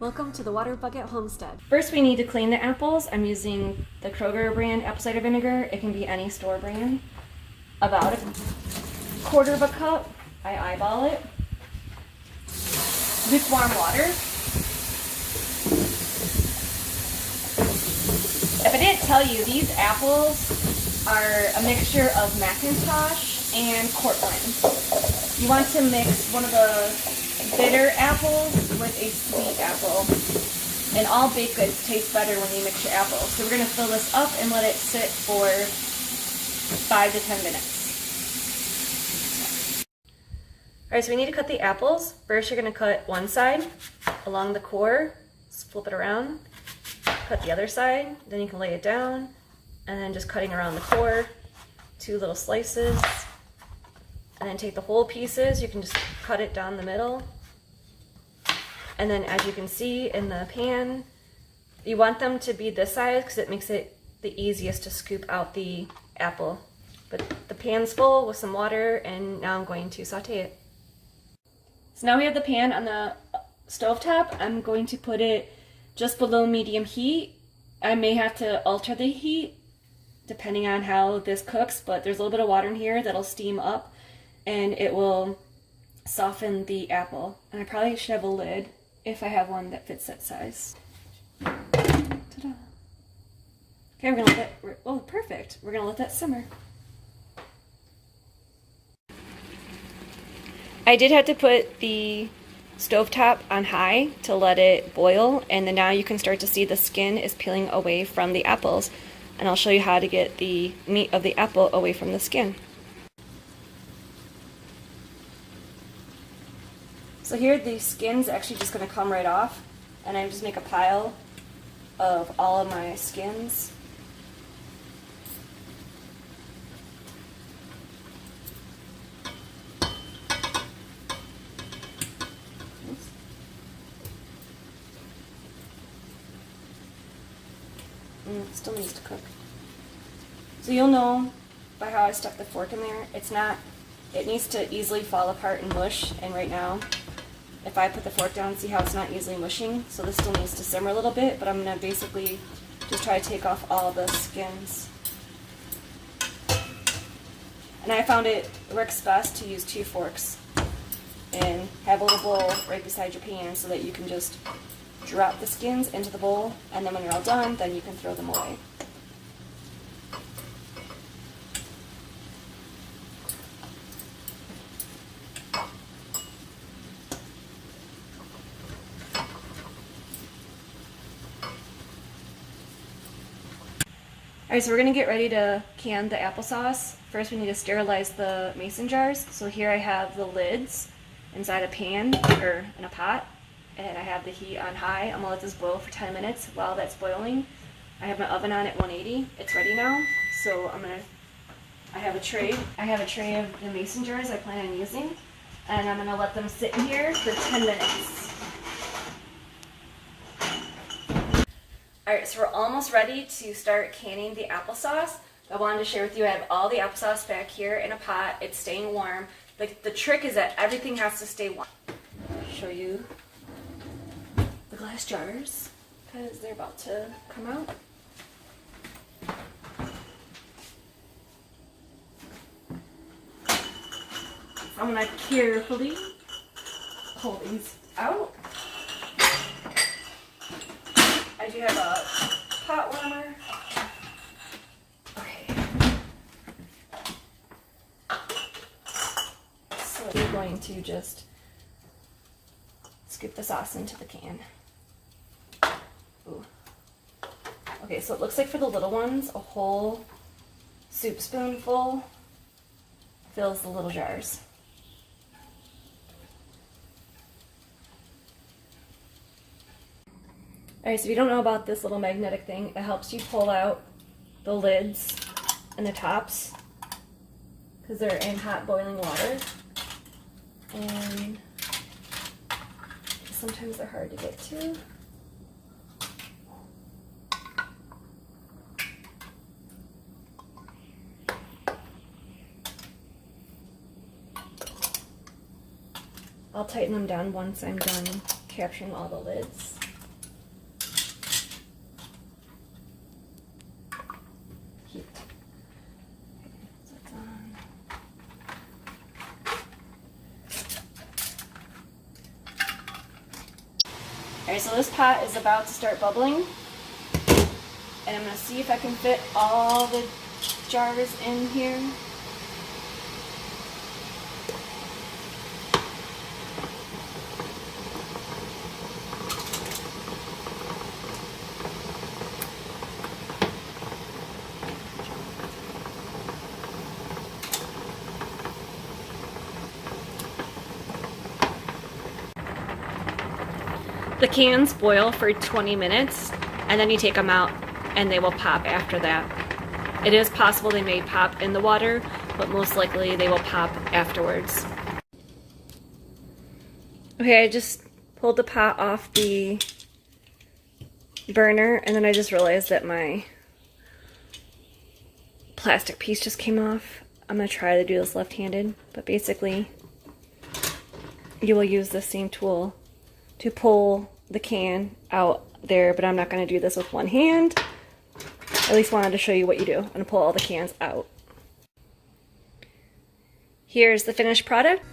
Welcome to the Water Bucket Homestead. First we need to clean the apples. I'm using the Kroger brand apple cider vinegar. It can be any store brand. About a quarter of a cup. I eyeball it. Lukewarm water. If I didn't tell you, these apples are a mixture of Macintosh and Cortland. You want to mix one of the bitter apples with a sweet apple. And all baked goods taste better when you mix your apples. So we're going to fill this up and let it sit for 5 to 10 minutes. Alright, so we need to cut the apples. First you're going to cut one side along the core, just flip it around, cut the other side, then you can lay it down, and then just cutting around the core, 2 little slices, and then take the whole pieces, you can just cut it down the middle. And then as you can see in the pan, you want them to be this size because it makes it the easiest to scoop out the apple. But the pan's full with some water, and now I'm going to saute it. So now we have the pan on the stovetop. I'm going to put it just below medium heat. I may have to alter the heat depending on how this cooks, but there's a little bit of water in here that'll steam up and it will soften the apple. And I probably should have a lid if I have one that fits that size. Ta-da. Okay, we're gonna let that, oh perfect. We're gonna let that simmer. I did have to put the stovetop on high to let it boil, and then now you can start to see the skin is peeling away from the apples. And I'll show you how to get the meat of the apple away from the skin. So here the skin's actually just going to come right off, and I just make a pile of all of my skins. It still needs to cook. So you'll know by how I stuck the fork in there, it needs to easily fall apart and mush, and right now if I put the fork down, see how it's not easily mushing? So this still needs to simmer a little bit, but I'm going to basically just try to take off all the skins. And I found it works best to use 2 forks and have a little bowl right beside your pan so that you can just drop the skins into the bowl, and then when you're all done, then you can throw them away. Alright, so we're going to get ready to can the applesauce. First we need to sterilize the mason jars. So here I have the lids inside a pan, or in a pot, and I have the heat on high. I'm going to let this boil for 10 minutes. While that's boiling, I have my oven on at 180. It's ready now. So I have a tray of the mason jars I plan on using, and I'm going to let them sit in here for 10 minutes. Alright, so we're almost ready to start canning the applesauce. I wanted to share with you I have all the applesauce back here in a pot. It's staying warm. The trick is that everything has to stay warm. I'll show you the glass jars because they're about to come out. I'm going to carefully pull these out. I do have a pot warmer. Okay. So we're going to just scoop the sauce into the can. Ooh. Okay, so it looks like for the little ones, a whole soup spoonful fills the little jars. Alright, so if you don't know about this little magnetic thing, it helps you pull out the lids and the tops because they're in hot boiling water, and sometimes they're hard to get to. I'll tighten them down once I'm done capturing all the lids. Alright, so this pot is about to start bubbling. And I'm going to see if I can fit all the jars in here. The cans boil for 20 minutes and then you take them out and they will pop after that. It is possible they may pop in the water, but most likely they will pop afterwards. Okay, I just pulled the pot off the burner and then I just realized that my plastic piece just came off. I'm going to try to do this left-handed, but basically you will use the same tool to pull the can out there, but I'm not going to do this with one hand. At least wanted to show you what you do. I'm going to pull all the cans out. Here's the finished product.